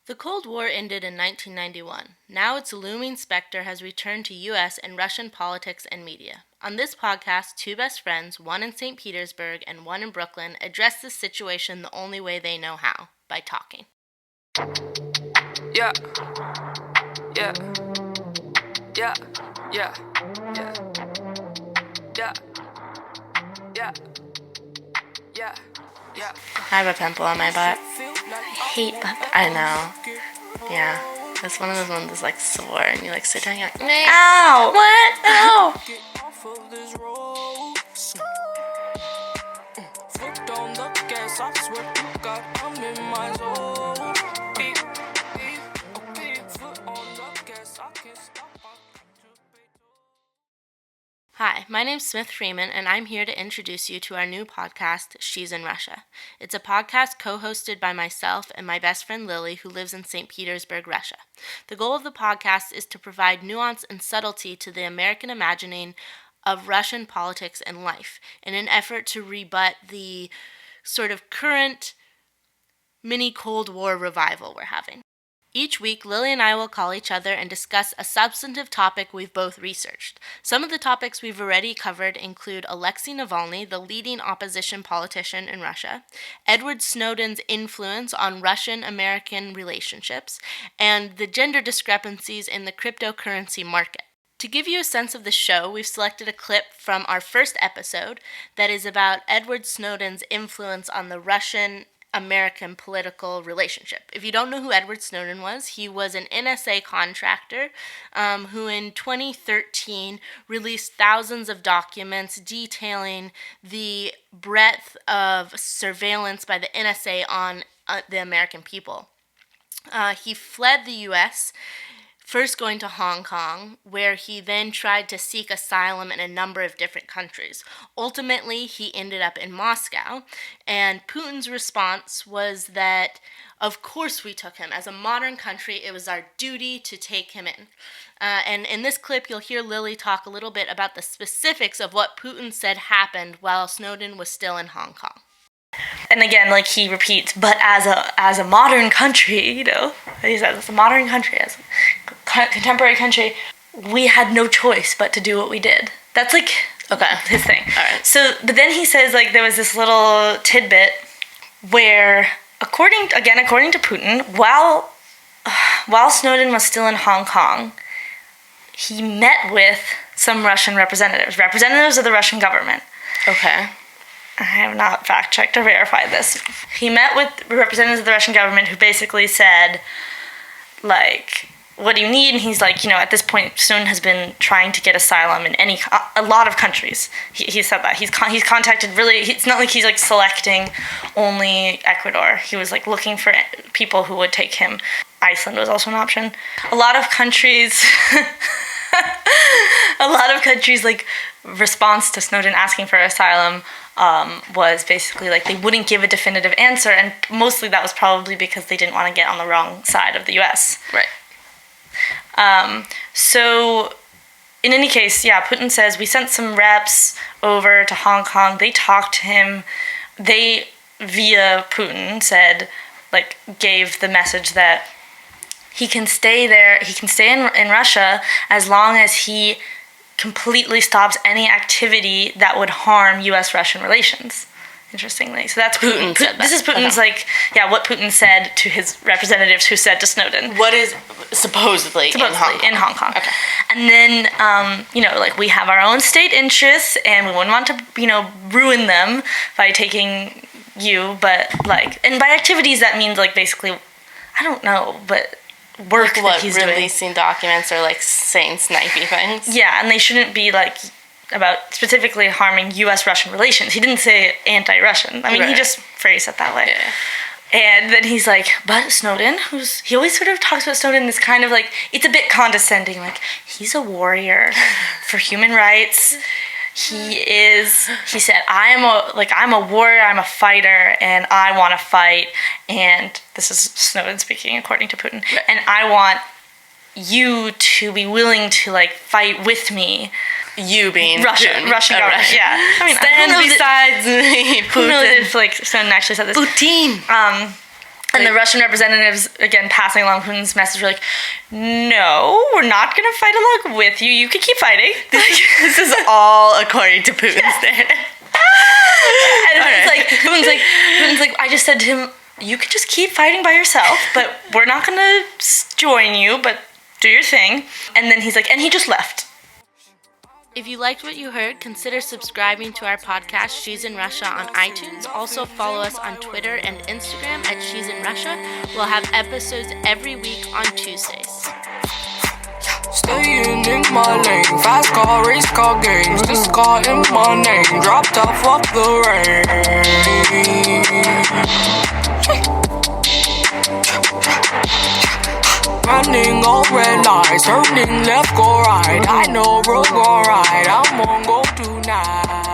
The Cold War ended in 1991. Now its looming specter has returned to U.S. and Russian politics and media. On this podcast, two best friends, one in St. Petersburg and one in Brooklyn, address this situation the only way they know how, by talking. Yeah. Yeah. Yeah. Yeah. Yeah. Yeah. Yeah. Yeah. Yeah. I have a pimple on my butt. I hate butt. I know. Yeah. It's one of those ones that's like sore and you like sit down and you're like, ow! What? Ow! Get off of this road. Foot on the gas, I swear to God, I'm in my zone. Okay, foot on the gas, I can't stop. Hi, my name's Smith Freeman, and I'm here to introduce you to our new podcast, She's in Russia. It's a podcast co-hosted by myself and my best friend Lily, who lives in St. Petersburg, Russia. The goal of the podcast is to provide nuance and subtlety to the American imagining of Russian politics and life, in an effort to rebut the sort of current mini Cold War revival we're having. Each week, Lily and I will call each other and discuss a substantive topic we've both researched. Some of the topics we've already covered include Alexei Navalny, the leading opposition politician in Russia, Edward Snowden's influence on Russian-American relationships, and the gender discrepancies in the cryptocurrency market. To give you a sense of the show, we've selected a clip from our first episode that is about Edward Snowden's influence on the Russian-American political relationship. If you don't know who Edward Snowden was, he was an NSA contractor who in 2013 released thousands of documents detailing the breadth of surveillance by the NSA on the American people. He fled the U.S., first going to Hong Kong, where he then tried to seek asylum in a number of different countries. Ultimately, he ended up in Moscow, and Putin's response was that, of course we took him. As a modern country, it was our duty to take him in. And in this clip, you'll hear Lily talk a little bit about the specifics of what Putin said happened while Snowden was still in Hong Kong. And again, like he repeats, but as a modern country, he says, as a modern country, as a contemporary country, we had no choice but to do what we did. That's like his thing. All right. So, but then he says like there was this little tidbit where, according to Putin, while Snowden was still in Hong Kong, he met with some Russian representatives of the Russian government. Okay. I have not fact-checked or verified this. He met with representatives of the Russian government who basically said, like, what do you need? And he's like, at this point, Snowden has been trying to get asylum in a lot of countries. He said that. He's contacted it's not like he's, like, selecting only Ecuador. He was, like, looking for people who would take him. Iceland was also an option. A lot of countries, like, response to Snowden asking for asylum was basically like they wouldn't give a definitive answer, and mostly that was probably because they didn't want to get on the wrong side of the U.S. Right. So in any case, Putin says we sent some reps over to Hong Kong. They talked to him. They, via Putin, gave the message that he can stay there. He can stay in Russia as long as he completely stops any activity that would harm U.S.-Russian relations. Interestingly, so that's Putin said that. This is Putin's what Putin said to his representatives, who said to Snowden. What is supposedly in Hong Kong? Okay. And then we have our own state interests, and we wouldn't want to ruin them by taking you, but and by activities that means basically, I don't know, but work that he's releasing documents or saying snipey things. Yeah, and they shouldn't be about specifically harming U.S.-Russian relations. He didn't say anti-Russian. I mean, He just phrased it that way. Yeah. And then he's like, but Snowden, he always sort of talks about Snowden as kind of it's a bit condescending, he's a warrior for human rights. He said, I'm a warrior, I'm a fighter, and I want to fight. And this is Snowden speaking, according to Putin. Right. And I want you to be willing to, fight with me. You being Russian Putin. government, Russia. yeah. I mean, Stand besides me, Putin. Who knows if, Snowden actually said this. Putin. And the Russian representatives, again, passing along Putin's message, were like, no, we're not going to fight along with you. You can keep fighting. This is all according to Putin's narrative. And Putin's like, I just said to him, you can just keep fighting by yourself, but we're not going to join you, but do your thing. And then he's like, and he just left. If you liked what you heard, consider subscribing to our podcast, She's in Russia, on iTunes. Also, follow us on Twitter and Instagram at She's in Russia. We'll have episodes every week on Tuesdays. Staying in my lane, fast car, race car games, this car in my name, dropped off of the rain. Running all red lights, turning left, go right. I know road go right. I'm on go tonight.